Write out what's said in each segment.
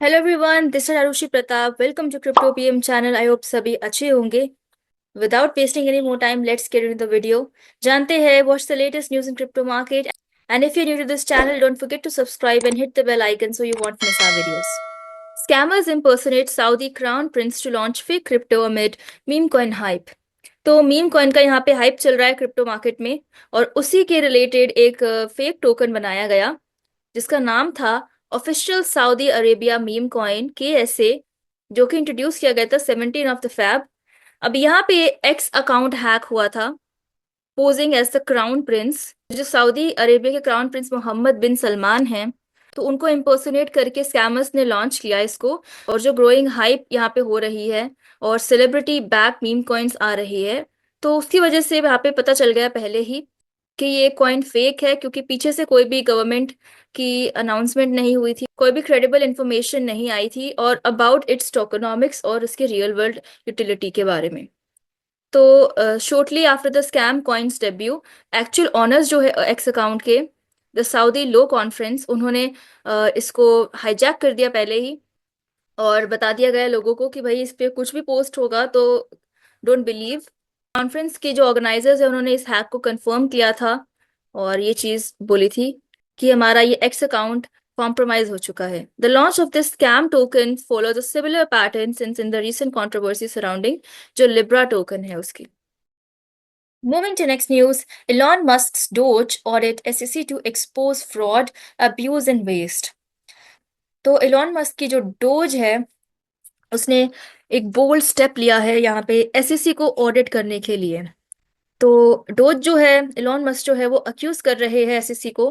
Hello everyone, this is Aarushi Pratap. Welcome to crypto PM channel. I hope सभी अच्छे होंगे। Without wasting any more time, let's get into the video. जानते हैं what's the latest news in crypto market. And if you new to this channel, don't forget to subscribe and hit the bell icon so you won't miss our videos. Scammers impersonate Saudi crown prince to launch fake crypto amid meme coin hype. तो meme coin का यहाँ पे hype चल रहा है crypto market में, और उसी के रिलेटेड एक फेक टोकन बनाया गया जिसका नाम था official Saudi Arabia meme coin KSA, जो कि इंट्रोड्यूस किया गया था 17 ऑफ द फेब। अब यहाँ पे एक्स अकाउंट हैक हुआ था, posing as the crown prince. जो सऊदी अरेबिया के crown prince Mohammed bin Salman हैं, तो उनको इम्पर्सोनेट करके स्कैमर्स ने लॉन्च किया इसको। और जो ग्रोइंग हाइप यहाँ पे हो रही है और सेलिब्रिटी बैक मीम कॉइन्स आ रही है, तो उसकी वजह से यहाँ पे पता चल गया पहले ही कि ये कॉइन फेक है, क्योंकि पीछे से कोई भी गवर्नमेंट की अनाउंसमेंट नहीं हुई थी, कोई भी क्रेडिबल इंफॉर्मेशन नहीं आई थी और अबाउट इट्स टोकनॉमिक्स और उसके रियल वर्ल्ड यूटिलिटी के बारे में। तो shortly after the scam coins debut, actual honours जो है एक्स अकाउंट के, द सऊदी लॉ कॉन्फ्रेंस, उन्होंने इसको हाईजैक कर दिया पहले ही। और बता दिया गया लोगों को कि भाई इस पे कुछ भी पोस्ट होगा तो डोंट बिलीव। कॉन्फ्रेंस के जो ऑर्गेनाइजर्स है उन्होंने इस हैक को कंफर्म किया था और ये चीज बोली थी कि हमारा ये एक्स अकाउंट कॉम्प्रोमाइज हो चुका है। The launch of this scam token follows a similar pattern since in the recent controversy surrounding जो लिब्रा टोकन है उसकी। Moving to next news, Elon Musk's Doge audit SEC to expose fraud, abuse and waste. तो Elon Musk की जो dose है, उसने एक bold step लिया है यहाँ पे एसईसी को ऑडिट करने के लिए। तो डोज जो है, एलॉन मस्क जो है वो अक्यूज कर रहे हैं एसईसी को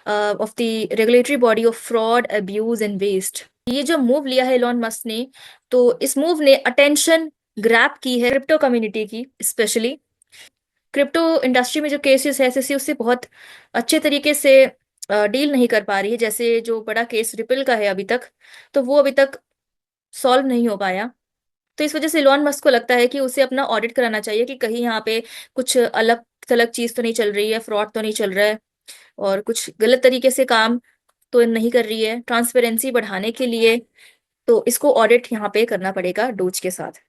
of the regulatory body of fraud, abuse and waste. ये जो मूव लिया है एलॉन मस्क ने, तो इस मूव ने अटेंशन ग्रैब की है क्रिप्टो कम्युनिटी की। स्पेशली क्रिप्टो इंडस्ट्री में जो केसेस है एसईसी उससे बहुत अच्छे तरीके से डील नहीं कर पा रही है। जैसे जो बड़ा केस रिपल का है अभी तक, तो वो अभी तक सॉल्व नहीं हो पाया। तो इस वजह से इलॉन मस्क को लगता है कि उसे अपना ऑडिट कराना चाहिए कि कहीं यहाँ पे कुछ अलग थलग चीज तो नहीं चल रही है, फ्रॉड तो नहीं चल रहा है और कुछ गलत तरीके से काम तो नहीं कर रही है। ट्रांसपेरेंसी बढ़ाने के लिए तो इसको ऑडिट यहाँ पे करना पड़ेगा डोज के साथ।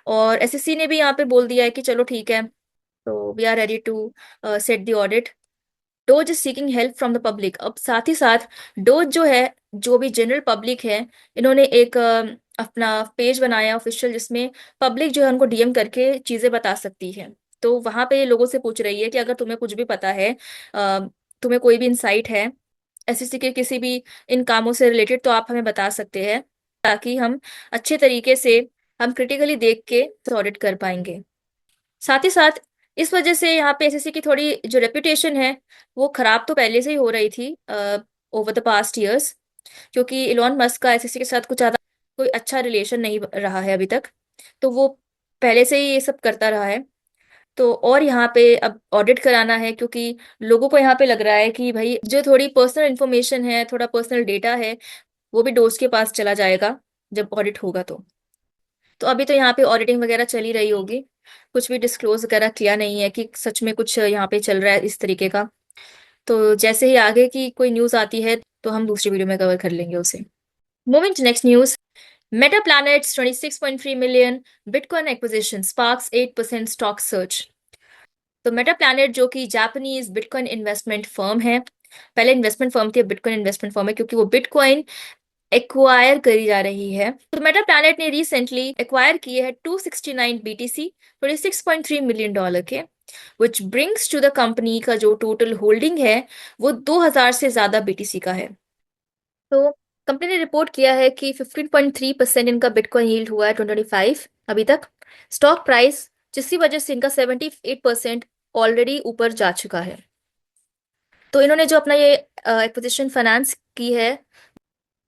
और एसएससी ने भी यहाँ पे बोल दिया है कि चलो ठीक है, तो we are ready to set the audit. DOGE is seeking help from the public. अब साथ ही साथ डोज जो है, जो भी जनरल पब्लिक है, इन्होंने एक अपना पेज बनाया ऑफिशियल, जिसमें पब्लिक जो है उनको डीएम करके चीजें बता सकती है। तो वहां पे ये लोगों से पूछ रही है कि अगर तुम्हें कुछ भी पता है, अ, तुम्हें कोई भी इंसाइट है एसएससी के किसी भी इन कामों से रिलेटेड, तो आप हमें बता सकते हैं, ताकि हम अच्छे तरीके से हम क्रिटिकली देख के ऑडिट कर पाएंगे। साथ ही साथ इस वजह से यहाँ पे एसएससी की थोड़ी जो रेपुटेशन है वो खराब तो पहले से ही हो रही थी ओवर द पास्ट ईयर्स, क्योंकि इलॉन मस्क का एसएससी के साथ कुछ ज़्यादा कोई अच्छा रिलेशन नहीं रहा है अभी तक। तो वो पहले से ही ये सब करता रहा है। तो और यहाँ पे अब ऑडिट कराना है, क्योंकि लोगों को यहाँ पे लग रहा है कि भाई जो थोड़ी पर्सनल इन्फॉर्मेशन है, थोड़ा पर्सनल डेटा है, वो भी डोज के पास चला जाएगा जब ऑडिट होगा। तो अभी तो यहाँ पे ऑडिटिंग वगैरह चल ही रही होगी, कुछ भी डिस्क्लोज वगैरह किया नहीं है कि सच में कुछ यहाँ पे चल रहा है इस तरीके का। तो जैसे ही आगे की कोई न्यूज आती है तो हम दूसरी वीडियो में कवर कर लेंगे उसे। Moving to next news, Meta Planet's 26.3 million Bitcoin acquisition sparks 8% stock surge. तो मेटा प्लैनेट जो कि जापानीज बिटकॉइन इन्वेस्टमेंट फर्म है, पहले इन्वेस्टमेंट फर्म थी, अब बिटकॉइन इन्वेस्टमेंट फर्म है, क्योंकि वो बिटकॉइन एक्वायर करी जा रही है। तो मेटा प्लैनेट ने रिसेंटली एक्वायर किए हैं 269 BTC, $26.3 million के, which brings to the company का जो टोटल होल्डिंग है वो 2000 से ज्यादा BTC का है। तो कंपनी ने रिपोर्ट किया है कि 15.3% इनका बिटकॉइन यील्ड हुआ है 2025 अभी तक। स्टॉक प्राइस, जिसकी वजह से इनका 78% ऑलरेडी ऊपर जा चुका है। तो इन्होंने जो अपना ये एक्विजिशन फाइनेंस की है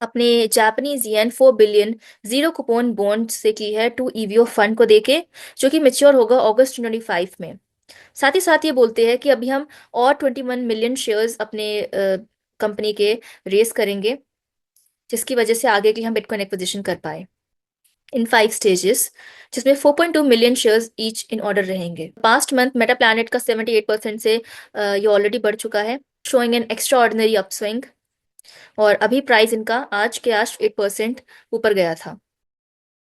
अपने Japanese yen 4 billion zero coupon bond से की है टू ईवीओ फंड को देके, जो कि मेच्योर होगा अगस्त 2025 में। साथ ही साथ ये बोलते हैं कि अभी हम और 21 मिलियन शेयर्स अपने कंपनी के रेस करेंगे, जिसकी वजह से आगे के लिए हम बिटकॉइन एक्विजिशन कर पाए इन 5 स्टेजेस, जिसमें 4.2 million shares each in order रहेंगे। पास्ट मंथ मेटा प्लैनेट का 78% से ये ऑलरेडी बढ़ चुका है, showing an extra ordinary upswing. और अभी प्राइस इनका आज के आज 8% ऊपर गया था।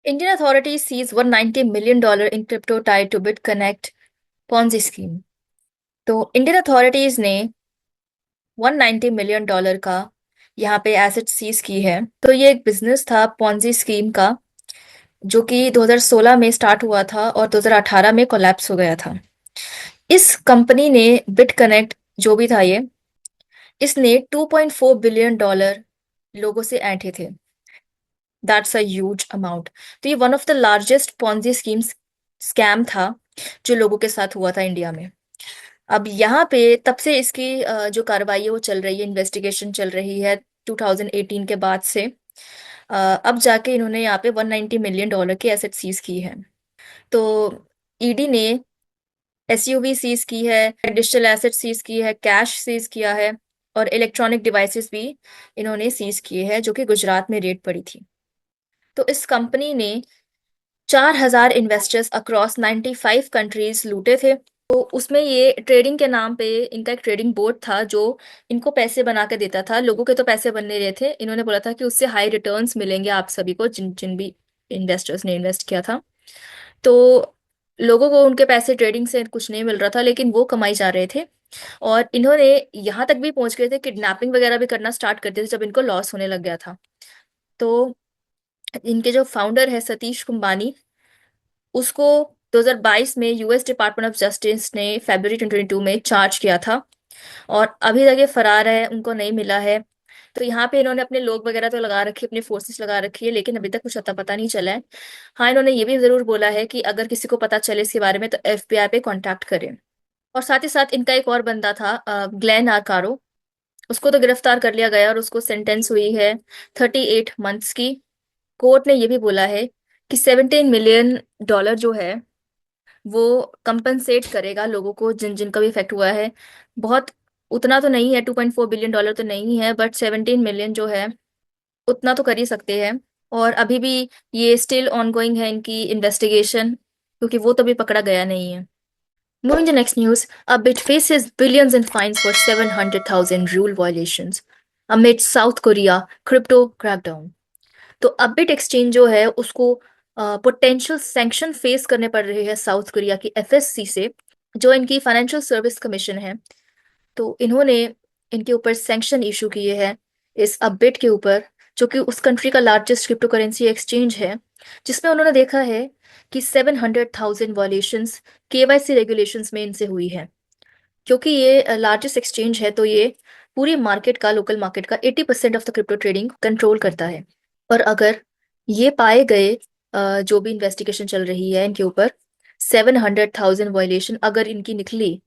Indian authority seize $190 million in crypto tied to BitConnect Ponzi scheme. तो इंडियन अथॉरिटीज ने $190 million का यहाँ पे एसेट सीज की है। तो ये एक बिजनेस था पॉन्जी स्कीम का, जो कि 2016 में स्टार्ट हुआ था और 2018 में कोलैप्स हो गया था। इस कंपनी ने बिट कनेक्ट जो भी था इसने $2.4 बिलियन लोगों से ऐंठे थे। That's a huge amount. तो ये one of the largest Ponzi schemes scam था जो लोगों के साथ हुआ था इंडिया में। अब यहाँ पे तब से इसकी जो कार्रवाई है वो चल रही है, इन्वेस्टिगेशन चल रही है 2018 के बाद से। अब जाके इन्होंने यहाँ पे $190 million की एसेट सीज की है। तो ईडी ने एसयूवी सीज की है, डिजिटल एसेट सीज की है, कैश सीज किया है और इलेक्ट्रॉनिक डिवाइसेस भी इन्होंने सीज किए हैं, जो कि गुजरात में रेड पड़ी थी। तो इस कंपनी ने 4,000 इन्वेस्टर्स अक्रॉस 95 कंट्रीज लूटे थे। तो उसमें ये ट्रेडिंग के नाम पे इनका एक ट्रेडिंग बोर्ड था जो इनको पैसे बना के देता था। लोगों के तो पैसे बनने रहे थे, इन्होंने बोला था कि उससे हाई रिटर्न्स मिलेंगे आप सभी को, जिन जिन भी इन्वेस्टर्स ने इन्वेस्ट किया था। तो लोगों को उनके पैसे ट्रेडिंग से कुछ नहीं मिल रहा था, लेकिन वो कमाई जा रहे थे। और इन्होंने यहाँ तक भी पहुंच गए थे, किडनैपिंग वगैरह भी करना स्टार्ट कर दिए थे जब इनको लॉस होने लग गया था। तो इनके जो फाउंडर है सतीश कुंबानी, उसको 2022 में यूएस डिपार्टमेंट ऑफ जस्टिस ने फरवरी 2022 में चार्ज किया था और अभी तक ये फरार है, उनको नहीं मिला है। तो यहाँ पे इन्होंने अपने लोग वगैरह तो लगा रखे, अपनी फोर्सेस लगा रखी है, लेकिन अभी तक कुछ अता पता नहीं चला है। हाँ, इन्होंने ये भी जरूर बोला है कि अगर किसी को पता चले इसके बारे में तो एफबीआई पे कांटेक्ट करें। और साथ ही साथ इनका एक और बंदा था ग्लेन आकारो, उसको तो गिरफ्तार कर लिया गया और उसको सेंटेंस हुई है 38 मंथ्स की। कोर्ट ने ये भी बोला है कि $17 million जो है वो कंपनसेट करेगा लोगों को जिन जिन का भी इफेक्ट हुआ है। बहुत उतना तो नहीं है, $2.4 बिलियन तो नहीं है, बट 17 मिलियन जो है उतना तो कर ही सकते हैं। और अभी भी ये स्टिल ऑनगोइंग है इनकी इन्वेस्टिगेशन, क्योंकि वो तो भी पकड़ा गया नहीं है। Moving to next news, Abit faces billions in fines for 700,000 rule violations amid South Korea crypto crackdown। तो अबिट एक्सचेंज जो है उसको पोटेंशियल सैंक्शन फेस करने पड़ रहे हैं साउथ कोरिया की एफएससी से, जो इनकी फाइनेंशियल सर्विस कमीशन है। तो इन्होंने इनके ऊपर सैंक्शन इशू किए हैं इस अबिट के ऊपर, जो कि उस कंट्री का लार्जेस्ट क्रिप्टो करेंसी एक्सचेंज है, जिसमें उन्होंने देखा है कि 700,000 वॉलेशंस केवाईसी रेगुलेशंस में इनसे हुई है। क्योंकि ये लार्जेस्ट एक्सचेंज है तो ये पूरी मार्केट का, लोकल मार्केट का 80% of the crypto trading control करता है। और अगर ये पाए गए, जो भी इन्वेस्टिगेशन चल रही है इनके ऊपर, 700,000 वायलेशन अगर इनकी निकली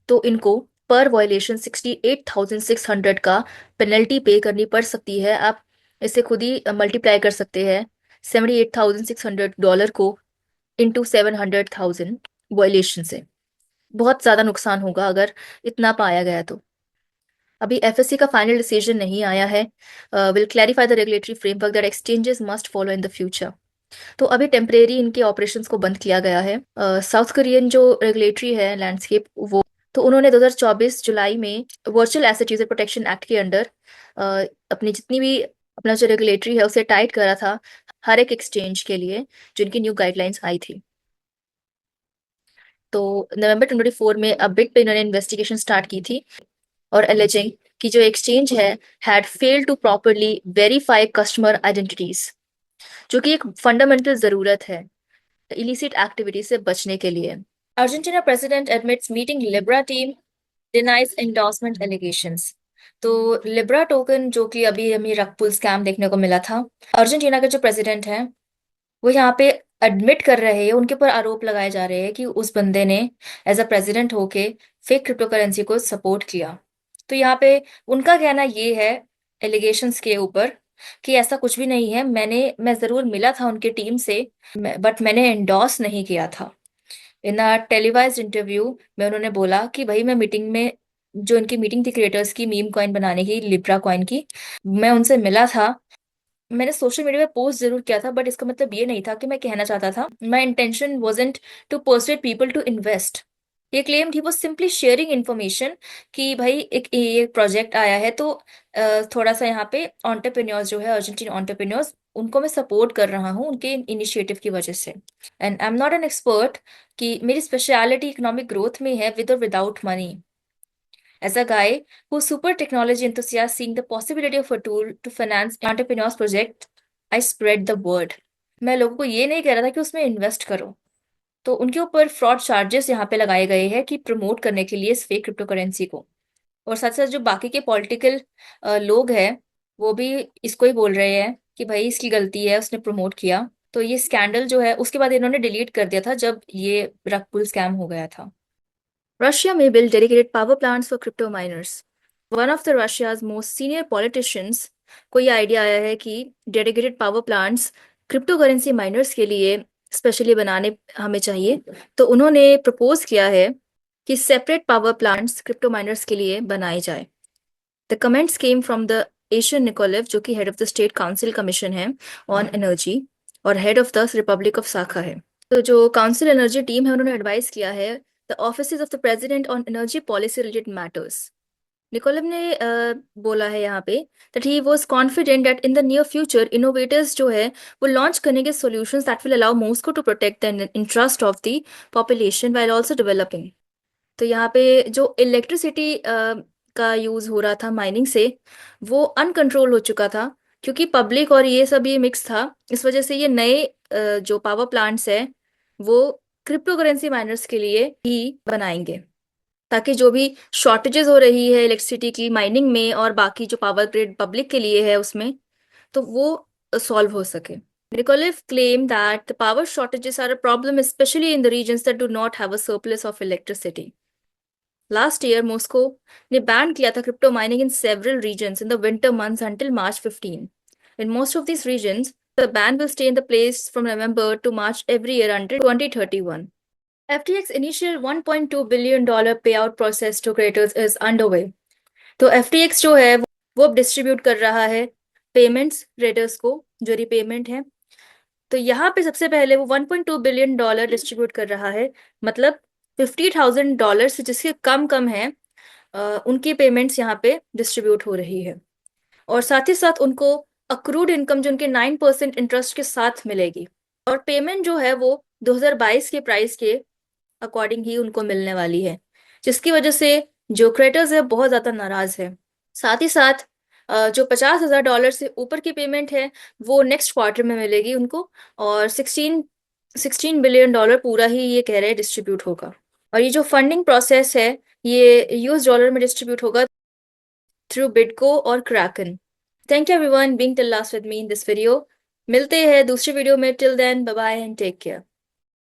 तो इनको पर वायलेशन 68,600 का पेनल्टी पे करनी पड़ सकती है। आप इसे खुद ही मल्टीप्लाई कर सकते हैं, $78,600 को इंटू 700,000 वायलेशन से। बहुत ज़्यादा नुकसान होगा अगर इतना पाया गया तो। अभी एफएससी का फाइनल डिसीजन नहीं आया है। Will clarify the regulatory framework that exchanges must follow in the future. तो अभी टेम्परेरी इनके ऑपरेशंस को बंद किया गया है। साउथ कोरियन जो रेगुलेटरी है लैंडस्केप, वो तो उन्होंने 2024 जुलाई में virtual asset user protection act के अंडर अपनी जितनी भी अपना जो रेगुलेटरी है उसे टाइट करा था हर एक एक्सचेंज के लिए, जिनकी न्यू गाइडलाइंस आई थी। तो नवंबर 2024 में अबिट पे इन्होंने इन्वेस्टिगेशन स्टार्ट की थी और एलिजिंग कि जो एक्सचेंज है had failed to properly verify customer identities, जो कि एक फंडामेंटल जरूरत है इलिसिट एक्टिविटी से बचने के लिए। Argentina president admits meeting Libra team, denies endorsement allegations. तो लिब्रा टोकन जो कि अभी हमें रग पुल स्कैम देखने को मिला था, अर्जेंटीना के जो प्रेसिडेंट हैं वो यहाँ पे एडमिट कर रहे हैं, उनके ऊपर आरोप लगाए जा रहे हैं कि उस बंदे ने एज अ प्रेसिडेंट होके फेक क्रिप्टो करेंसी को सपोर्ट किया। तो यहाँ पे उनका कहना ये है एलिगेशंस के ऊपर कि ऐसा कुछ भी नहीं है, मैं जरूर मिला था उनकी टीम से, बट मैंने एंडोर्स नहीं किया था। इन अ टेलीवाइज्ड इंटरव्यू में उन्होंने बोला कि भाई मैं मीटिंग में, जो इनकी मीटिंग थी क्रिएटर्स की मीम कॉइन बनाने की, लिब्रा कॉइन की, मैं उनसे मिला था। मैंने सोशल मीडिया पे पोस्ट जरूर किया था, बट इसका मतलब ये नहीं था कि मैं कहना चाहता था, my intention wasn't to persuade people to invest. ये claimed he was simply sharing information कि भाई एक ये प्रोजेक्ट आया है, तो थोड़ा सा यहाँ पे एंटरप्रेन्योर्स जो है, अर्जेंटीन एंटरप्रेन्योर्स, उनको मैं सपोर्ट कर रहा हूँ उनके इनिशिएटिव की वजह से। And I am not an expert कि मेरी स्पेशलिटी इकोनॉमिक ग्रोथ में है, विद और without money. As a guy who's super technology enthusiast, seeing the possibility of a tool to finance entrepreneurs project, I spread the word. मैं लोगों को ये नहीं कह रहा था कि उसमें इन्वेस्ट करो। तो उनके ऊपर फ्रॉड चार्जेस यहाँ पे लगाए गए हैं कि प्रमोट करने के लिए इस फेक क्रिप्टो करेंसी को। और साथ साथ जो बाकी के पॉलिटिकल लोग हैं, वो भी इसको ही बोल रहे हैं कि भाई इसकी गलती है, उसने प्रमोट किया। तो ये स्कैंडल जो है उसके बाद इन्होंने डिलीट कर दिया था जब ये रग पुल स्कैम हो गया था। Russia may build dedicated power plants for crypto miners. One of the Russia's most senior politicians को ये आइडिया आया है कि dedicated power plants crypto currency miners के लिए स्पेशली बनाने हमें चाहिए। तो उन्होंने प्रपोज किया है कि separate power plants crypto miners के लिए बनाए जाए। The comments came from the Aysen Nikolaev, जो कि head of the state council commission है ऑन एनर्जी और head of the republic of Sakha है। तो जो काउंसिल एनर्जी टीम है, उन्होंने एडवाइस किया है the offices of the president on energy policy related matters. Nikolaev ने बोला है यहाँ पे that he was confident that in the near future innovators जो है वो लॉन्च करेंगे solutions that will allow Moscow to protect the interest of the population while also developing. तो यहाँ पे जो इलेक्ट्रिसिटी का यूज हो रहा था माइनिंग से, वो अनकंट्रोल हो चुका था क्योंकि पब्लिक और ये सब ये मिक्स था। इस वजह से ये नए जो पावर प्लांट्स है वो क्रिप्टो करेंसी माइनर्स के लिए ही बनाएंगे, ताकि जो भी शॉर्टेजेस हो रही है इलेक्ट्रिसिटी की माइनिंग में और बाकी जो पावर ग्रिड पब्लिक के लिए है उसमें, तो वो सॉल्व हो सके। Nicolev claimed that the power shortages are a problem, especially in the regions that do not have a surplus of electricity. Last year, Moscow ने बैन किया था crypto mining in several regions in the winter months until March 15. In most of these regions, the ban will stay in the place from November to March every year until 2031. FTX initial $1.2 billion payout process to creators is underway. तो FTX जो है वो अब distribute कर रहा है payments creditors को, जो रिपेमेंट है। तो यहाँ पे सबसे पहले वो $1.2 बिलियन डिस्ट्रीब्यूट कर रहा है, मतलब $50,000 से जिसके कम कम है उनकी पेमेंट्स यहाँ पे डिस्ट्रीब्यूट हो रही है। और साथ ही साथ उनको अक्रूड इनकम जो उनके 9% इंटरेस्ट के साथ मिलेगी। और पेमेंट जो है वो 2022 के प्राइस के अकॉर्डिंग ही उनको मिलने वाली है, जिसकी वजह से जो क्रेडिटर्स है बहुत ज्यादा नाराज है। साथ ही साथ जो $50,000 से ऊपर की पेमेंट है वो नेक्स्ट क्वार्टर में मिलेगी उनको। और 16 बिलियन डॉलर पूरा ही ये कह रहे हैं डिस्ट्रीब्यूट होगा। और ये जो फंडिंग प्रोसेस है ये यूएस डॉलर में डिस्ट्रीब्यूट होगा थ्रू बिटको और Kraken. Thank you everyone being till last with me in this video. मिलते हैं दूसरी वीडियो में। Till then bye bye and take care.